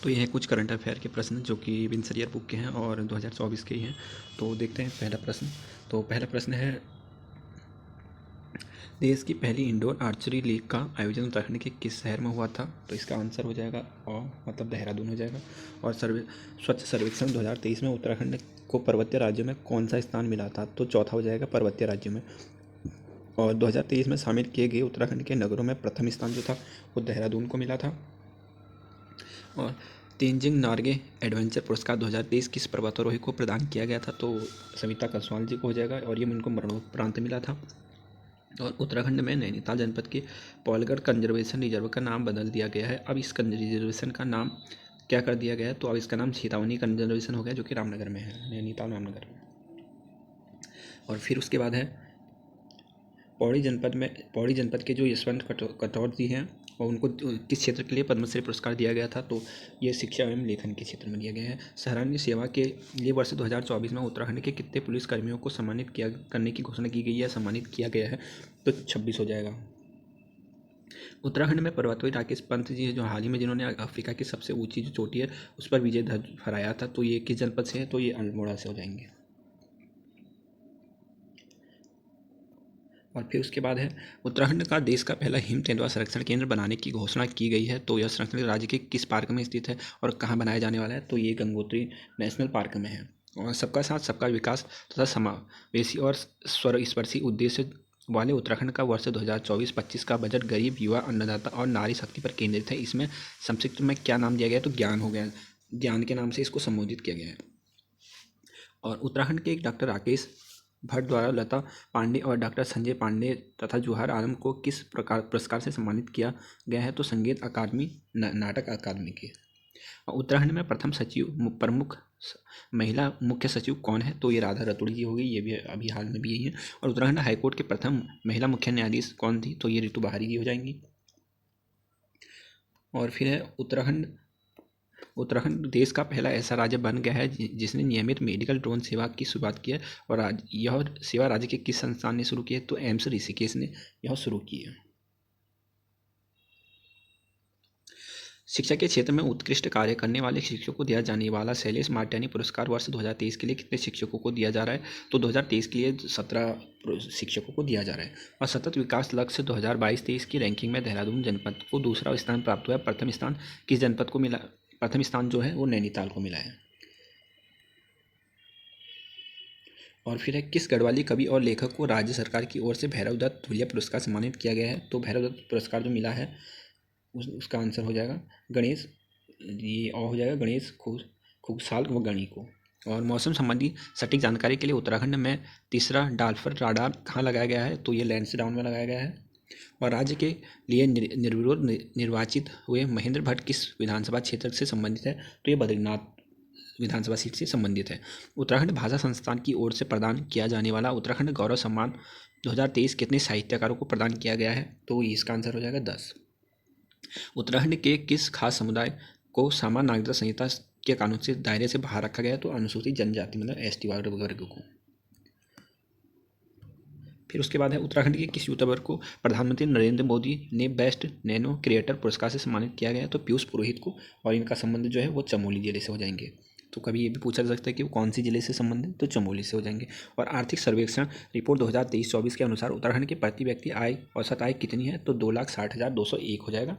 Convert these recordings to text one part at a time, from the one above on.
तो ये हैं कुछ करंट अफेयर के प्रश्न जो कि विंसर ईयर बुक के हैं और 2024 के ही हैं। तो देखते हैं पहला प्रश्न। तो पहला प्रश्न है, देश की पहली इंडोर आर्चरी लीग का आयोजन उत्तराखंड के किस शहर में हुआ था? तो इसका आंसर हो जाएगा मतलब देहरादून हो जाएगा। और स्वच्छ सर्वेक्षण 2023 में उत्तराखंड को पर्वतीय राज्यों में कौन सा स्थान मिला था? तो चौथा हो जाएगा पर्वतीय राज्यों में। और 2023 में शामिल किए गए उत्तराखंड के नगरों में प्रथम स्थान जो था वो देहरादून को मिला था। और तेंजिंग नॉर्गे एडवेंचर पुरस्कार 2023 किस पर्वतारोही को प्रदान किया गया था? तो सविता कसवाल जी को हो जाएगा और ये उनको मरणोपरांत मिला था। और उत्तराखंड में नैनीताल जनपद के पौलगढ़ कंजर्वेशन रिजर्व का नाम बदल दिया गया है। अब इस रिजर्वेशन का नाम क्या कर दिया गया है? तो अब इसका नाम चेतावनी कंजर्वेशन हो गया, जो कि रामनगर में है, नैनीताल रामनगर में। और फिर उसके बाद है पौड़ी जनपद के जो यशवंत कटौर जी हैं और उनको किस क्षेत्र के लिए पद्मश्री पुरस्कार दिया गया था? तो ये शिक्षा एवं लेखन के क्षेत्र में दिया गया है। सराहनीय सेवा के लिए वर्ष 2024 में उत्तराखंड के कितने पुलिस कर्मियों को सम्मानित करने की घोषणा की गई है, सम्मानित किया गया है? तो 26 हो जाएगा। उत्तराखंड में पर्वतोई राकेश पंत जी है, जो हाल ही में जिन्होंने अफ्रीका की सबसे ऊंची जो चोटी है उस पर विजय ध्वज फहराया था। तो ये किस जनपद से है? तो ये अल्मोड़ा से हो जाएंगे। और फिर उसके बाद है उत्तराखंड का देश का पहला हिम तेंदुआ संरक्षण केंद्र बनाने की घोषणा की गई है। तो यह संरक्षण राज्य के किस पार्क में स्थित है और कहाँ बनाया जाने वाला है? तो ये गंगोत्री नेशनल पार्क में है। और सबका साथ सबका विकास तथा समावेशी और सर्वस्पर्शी उद्देश्य वाले उत्तराखंड का वर्ष 2024-25 का बजट गरीब, युवा, अन्नदाता और नारी शक्ति पर केंद्रित है। इसमें संक्षिप्त में क्या नाम दिया गया? तो ज्ञान हो गया, ज्ञान के नाम से इसको संबोधित किया गया है। और उत्तराखंड के एक डॉक्टर राकेश भट्ट द्वारा लता पांडे और डॉक्टर संजय पांडे तथा जूहर आलम को किस प्रकार पुरस्कार से सम्मानित किया गया है? तो संगीत अकादमी, नाटक अकादमी के। और उत्तराखंड में प्रथम प्रमुख महिला मुख्य सचिव कौन है? तो ये राधा रतुड़ी जी होगी, ये भी अभी हाल में भी यही है। और उत्तराखंड हाईकोर्ट के प्रथम महिला मुख्य न्यायाधीश कौन थी? तो ये ऋतु बहारी जी हो जाएंगी। और फिर है उत्तराखंड देश का पहला ऐसा राज्य बन गया है जिसने नियमित मेडिकल ड्रोन सेवा की शुरुआत की है। और यह सेवा राज्य के किस संस्थान ने शुरू की है? तो एम्स ऋषिकेश ने यह शुरू की है। शिक्षा के क्षेत्र में उत्कृष्ट कार्य करने वाले शिक्षकों को दिया जाने वाला शैलेश मार्टियानी पुरस्कार वर्ष 2023 के लिए कितने शिक्षकों को दिया जा रहा है? तो 2023 के लिए 17 शिक्षकों को दिया जा रहा है। और सतत विकास लक्ष्य 2022-23 की रैंकिंग में देहरादून जनपद को दूसरा स्थान प्राप्त हुआ है। प्रथम स्थान किस जनपद को मिला? प्रथम स्थान जो है वो नैनीताल को मिला है। और फिर है किस गढ़वाली कवि और लेखक को राज्य सरकार की ओर से भैरव दत्त धुलिया पुरस्कार सम्मानित किया गया है? तो भैरव दत्त पुरस्कार जो मिला है उसका आंसर हो जाएगा गणेश, ये और हो जाएगा गणेश खुगसाल व गणी को। और मौसम संबंधी सटीक जानकारी के लिए उत्तराखंड में तीसरा डाल्फर राडार कहाँ लगाया गया है? तो ये लैंसडाउन में लगाया गया है। और राज्य के लिए निर्विरोध निर्वाचित हुए महेंद्र भट्ट किस विधानसभा क्षेत्र से संबंधित है? तो ये बद्रीनाथ विधानसभा सीट से संबंधित है। उत्तराखंड भाषा संस्थान की ओर से प्रदान किया जाने वाला उत्तराखंड गौरव सम्मान 2023 कितने साहित्यकारों को प्रदान किया गया है? तो इसका आंसर हो जाएगा 10। उत्तराखंड के किस खास समुदाय को सामान्य नागरिकता संहिता के कानून से दायरे से बाहर रखा गया है? तो अनुसूचित जनजाति मतलब एसटी वर्ग को। फिर उसके बाद है उत्तराखंड के किस यूट्यूबर को प्रधानमंत्री नरेंद्र मोदी ने बेस्ट नैनो क्रिएटर पुरस्कार से सम्मानित किया गया है? तो पीयूष पुरोहित को। और इनका संबंध जो है वो चमोली जिले से हो जाएंगे। तो कभी ये भी पूछा जा सकता है कि वो कौन सी जिले से संबंधित? तो चमोली से हो जाएंगे। और आर्थिक सर्वेक्षण रिपोर्ट 2023-24 के अनुसार उत्तराखंड की प्रति व्यक्ति आय औसत आय कितनी है? तो 2,60,201 हो जाएगा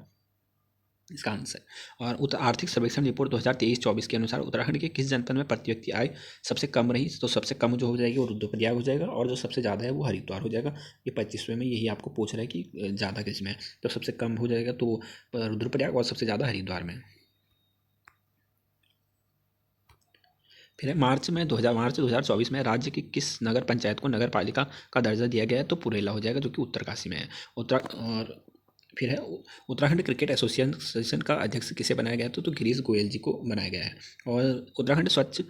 इसका आंसर। और आर्थिक सर्वेक्षण रिपोर्ट 2023-24 के अनुसार उत्तराखंड के किस जनपद में प्रति व्यक्ति आय सबसे कम रही? तो सबसे कम जो हो जाएगी वो रुद्रप्रयाग हो जाएगा और जो सबसे ज़्यादा है वो हरिद्वार हो जाएगा। ये 25वें में यही आपको पूछ रहा है कि ज़्यादा किस में है। तो सबसे कम हो जाएगा तो रुद्रप्रयाग और सबसे ज़्यादा हरिद्वार में। फिर मार्च 2024 में राज्य की किस नगर पंचायत को नगर पालिका का दर्जा दिया गया है? तो पुरेला हो जाएगा, जो कि उत्तरकाशी में है। और फिर है उत्तराखंड क्रिकेट एसोसिएशन का अध्यक्ष किसे बनाया गया था? तो गिरीश गोयल जी को बनाया गया है। और उत्तराखंड स्वच्छ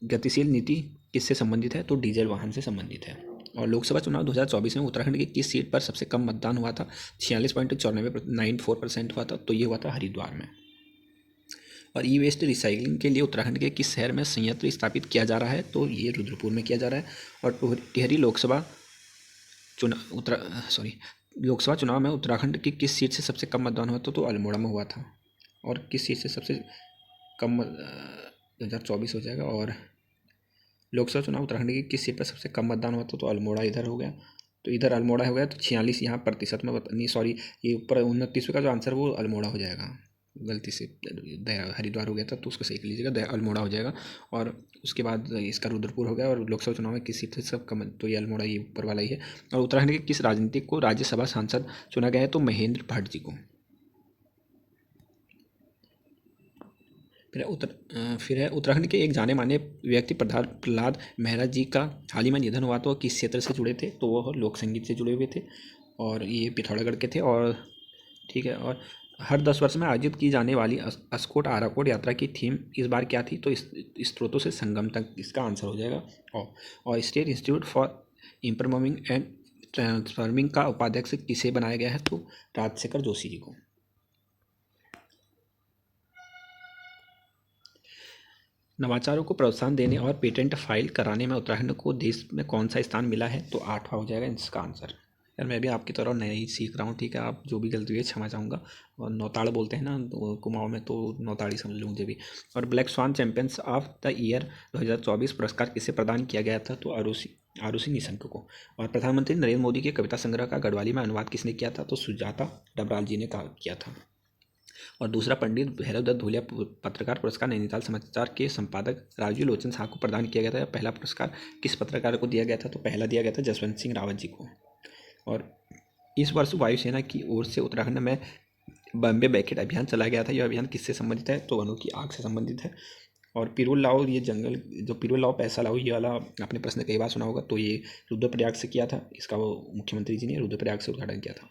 गतिशील नीति किससे संबंधित है? तो डीजल वाहन से संबंधित है। और लोकसभा चुनाव 2024 में उत्तराखंड की किस सीट पर सबसे कम मतदान हुआ था? 46.94% हुआ था। तो ये हुआ था हरिद्वार में। और ई वेस्ट रिसाइकलिंग के लिए उत्तराखंड के किस शहर में संयंत्र स्थापित किया जा रहा है? तो ये रुद्रपुर में किया जा रहा है। और टिहरी लोकसभा चुनाव में उत्तराखंड की किस सीट से सबसे कम मतदान हुआ था? तो अल्मोड़ा में हुआ था। और किस सीट से सबसे कम 2024 हो जाएगा। और लोकसभा चुनाव उत्तराखंड की किस सीट पर सबसे कम मतदान हुआ था, तो अल्मोड़ा इधर हो गया, तो इधर अल्मोड़ा हो गया, तो 46 यहाँ प्रतिशत में नहीं सॉरी, ये ऊपर 29वें का जो आंसर वो अल्मोड़ा हो जाएगा, गलती से हरिद्वार हो गया था तो उसको सही कर लीजिएगा, अल्मोड़ा हो जाएगा। और उसके बाद इसका रुद्रपुर हो गया। और लोकसभा चुनाव में किस सीट से सब कम, तो ये अल्मोड़ा ये ऊपर वाला ही है। और उत्तराखंड के किस राजनीतिक को राज्यसभा सांसद चुना गया है, तो महेंद्र भट्ट जी को। फिर है उत्तराखंड के एक जाने माने व्यक्ति प्रहलाद मेहरा जी का हाल ही में निधन हुआ, तो किस क्षेत्र से जुड़े थे, तो वह लोक संगीत से जुड़े हुए थे और ये पिथौरागढ़ के थे। और ठीक है, और हर 10 वर्ष में आयोजित की जाने वाली अस्कोट आराकोट यात्रा की थीम इस बार क्या थी, तो इस स्रोतों से संगम तक इसका आंसर हो जाएगा। और state institute for improving and transforming का उपाध्यक्ष किसे बनाया गया है, तो राजशेखर जोशी जी को। नवाचारों को प्रोत्साहन देने और पेटेंट फाइल कराने में उत्तराखंड को देश में कौन सा स्थान मिला है, तो 8वां हो जाएगा इसका आंसर। यार मैं भी आपकी तरह नया ही सीख रहा हूँ, ठीक है, आप जो भी गलती हुई है क्षमा चाहूँगा। और नौताड़ बोलते हैं ना तो कुमाऊँ में, तो नौताड़ी समझ लो मुझे भी। और Black Swan Champions of the Year 2024 पुरस्कार किसे प्रदान किया गया था, तो आरुषि निशंक को। और प्रधानमंत्री नरेंद्र मोदी के कविता संग्रह का गढ़वाली में अनुवाद किसने किया था, तो सुजाता डबराल जी ने किया था। और दूसरा पंडित भैरव दत्त धूलिया पत्रकार पुरस्कार नैनीताल समाचार के संपादक राजीव लोचन शाह को प्रदान किया गया था। पहला पुरस्कार किस पत्रकार को दिया गया था, तो पहला दिया गया था जसवंत सिंह रावत जी को। और इस वर्ष वायुसेना की ओर से उत्तराखंड में बॉम्बे बैकेट अभियान चलाया गया था। यह अभियान किससे संबंधित है, तो वनों की आग से संबंधित है। और पिरुल लाओ, ये जंगल जो पिरुल लाओ पैसा लाओ, ये वाला आपने प्रश्न कई बार सुना होगा, तो ये रुद्रप्रयाग से किया था। इसका वो मुख्यमंत्री जी ने रुद्रप्रयाग से उद्घाटन किया था।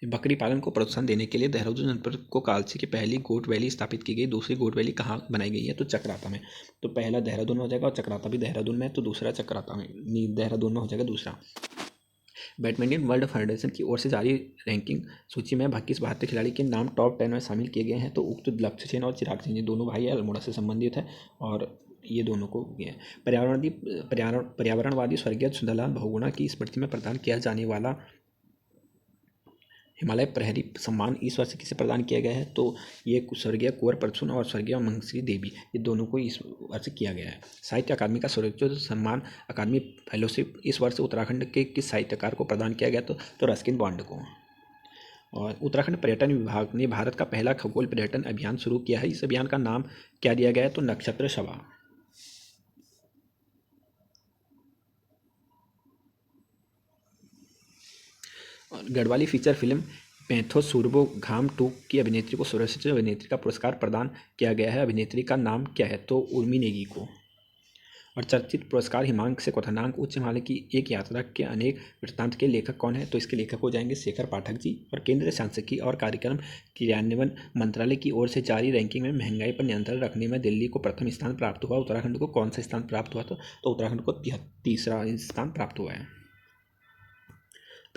बकरी पालन को प्रोत्साहन देने के लिए देहरादून जनपद को कालसी की पहली गोट वैली स्थापित की गई। दूसरी गोट वैली कहाँ बनाई गई है, तो चक्राता में। तो पहला देहरादून में हो जाएगा और चक्राता भी देहरादून में है, तो दूसरा चक्राता में देहरादून में हो जाएगा दूसरा। बैडमिंटन वर्ल्ड फेडरेशन की ओर से जारी रैंकिंग सूची में 22 भारतीय खिलाड़ी के नाम टॉप 10 में शामिल किए गए हैं। तो उक्त लक्ष्य सेन और चिराग सेन, ये दोनों भाई अल्मोड़ा से संबंधित है और ये दोनों को पर्यावरणवादी स्वर्गीय सुंदरलाल बहुगुणा की स्मृति में प्रदान किया जाने वाला हिमालय प्रहरी सम्मान इस वर्ष किसे प्रदान किया गया है, तो ये स्वर्गीय कुंवर प्रसून और स्वर्गीय मंगसी देवी, ये दोनों को इस वर्ष किया गया है। साहित्य अकादमी का सर्वोच्च सम्मान अकादमी फेलोशिप इस वर्ष उत्तराखंड के किस साहित्यकार को प्रदान किया गया, तो रस्किन बॉन्ड को। और उत्तराखंड पर्यटन विभाग ने भारत का पहला खगोल पर्यटन अभियान शुरू किया है। इस अभियान का नाम क्या दिया गया है, तो नक्षत्र सभा। गढ़वाली फीचर फिल्म पैंथो सूरबो घाम 2 की अभिनेत्री को सर्वश्रेष्ठ अभिनेत्री का पुरस्कार प्रदान किया गया है। अभिनेत्री का नाम क्या है, तो उर्मी नेगी को। और चर्चित पुरस्कार हिमांक से क्वथनांक उच्च हिमालय की एक यात्रा के अनेक वृत्तांत के लेखक कौन है, तो इसके लेखक हो जाएंगे शेखर पाठक जी। और केंद्रीय सांख्यिकी और कार्यक्रम क्रियान्वयन मंत्रालय की ओर से जारी रैंकिंग में महंगाई पर नियंत्रण रखने में दिल्ली को प्रथम स्थान प्राप्त हुआ। उत्तराखंड को कौन सा स्थान प्राप्त हुआ था, तो उत्तराखंड को तीसरा स्थान प्राप्त हुआ है।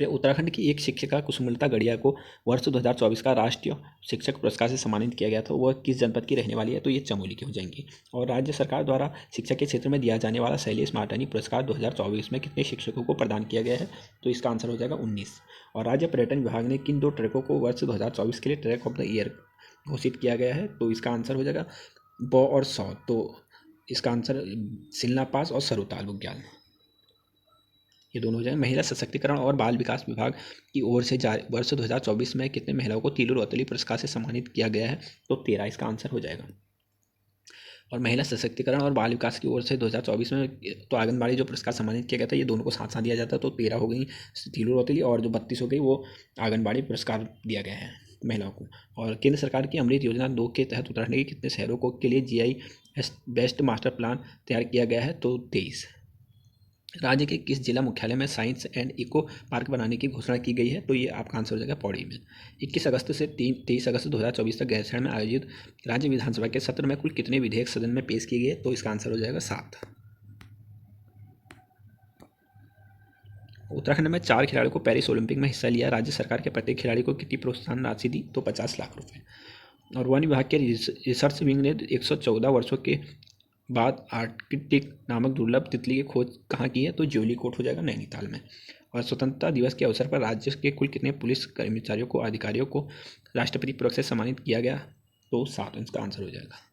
उत्तराखंड की एक शिक्षिका कुसुमलता गढ़िया को वर्ष 2024 का राष्ट्रीय शिक्षक पुरस्कार से सम्मानित किया गया था। वह किस जनपद की रहने वाली है, तो ये चमोली की हो जाएंगी। और राज्य सरकार द्वारा शिक्षा के क्षेत्र में दिया जाने वाला शैलेश मार्टनी पुरस्कार 2024 में कितने शिक्षकों को प्रदान किया गया है, तो इसका आंसर हो जाएगा 19। और राज्य पर्यटन विभाग ने किन 2 ट्रैकों को वर्ष 2024 के लिए ट्रैक ऑफ द ईयर घोषित किया गया है, तो इसका आंसर हो जाएगा बौ और सौ। तो इसका आंसर सिलना पास और सरुताल बुग्याल, ये दोनों हो जाए। महिला सशक्तिकरण और बाल विकास विभाग की ओर से वर्ष 2024 में कितने महिलाओं को तीलू रौतेली पुरस्कार से सम्मानित किया गया है, तो 13, इसका आंसर हो जाएगा। और महिला सशक्तिकरण और बाल विकास की ओर से 2024 में तो आंगनबाड़ी जो पुरस्कार सम्मानित किया गया था, ये दोनों को साथ साथ दिया जाता है, तो 13 हो गई तीलू रौतेली और जो 32 हो गई वो आंगनबाड़ी पुरस्कार दिया गया है महिलाओं को। और केंद्र सरकार की अमृत योजना 2 के तहत उत्तराखंड के कितने शहरों को के लिए GI बेस्ट मास्टर प्लान तैयार किया गया है, तो 23। राज्य के किस जिला मुख्यालय में साइंस एंड इको पार्क बनाने की घोषणा की गई है, तो ये आपका आंसर हो जाएगा पौड़ी में। 21 अगस्त से 23 अगस्त 2024 तक गैरसैंण में आयोजित राज्य विधानसभा के सत्र में कुल कितने विधेयक सदन में पेश किए गए, तो इसका आंसर हो जाएगा 7। उत्तराखंड में 4 खिलाड़ियों को पेरिस ओलंपिक में हिस्सा लिया। राज्य सरकार के प्रत्येक खिलाड़ी को कितनी प्रोत्साहन राशि दी, तो 50 लाख रुपये। और वन विभाग के रिसर्च विंग ने 114 वर्षों के बाद आर्कटिक नामक दुर्लभ तितली की खोज कहाँ की है, तो ज्योली कोट हो जाएगा नैनीताल में। और स्वतंत्रता दिवस के अवसर पर राज्य के कुल कितने पुलिस कर्मचारियों को अधिकारियों को राष्ट्रपति पदक से सम्मानित किया गया? तो 7 इसका आंसर हो जाएगा।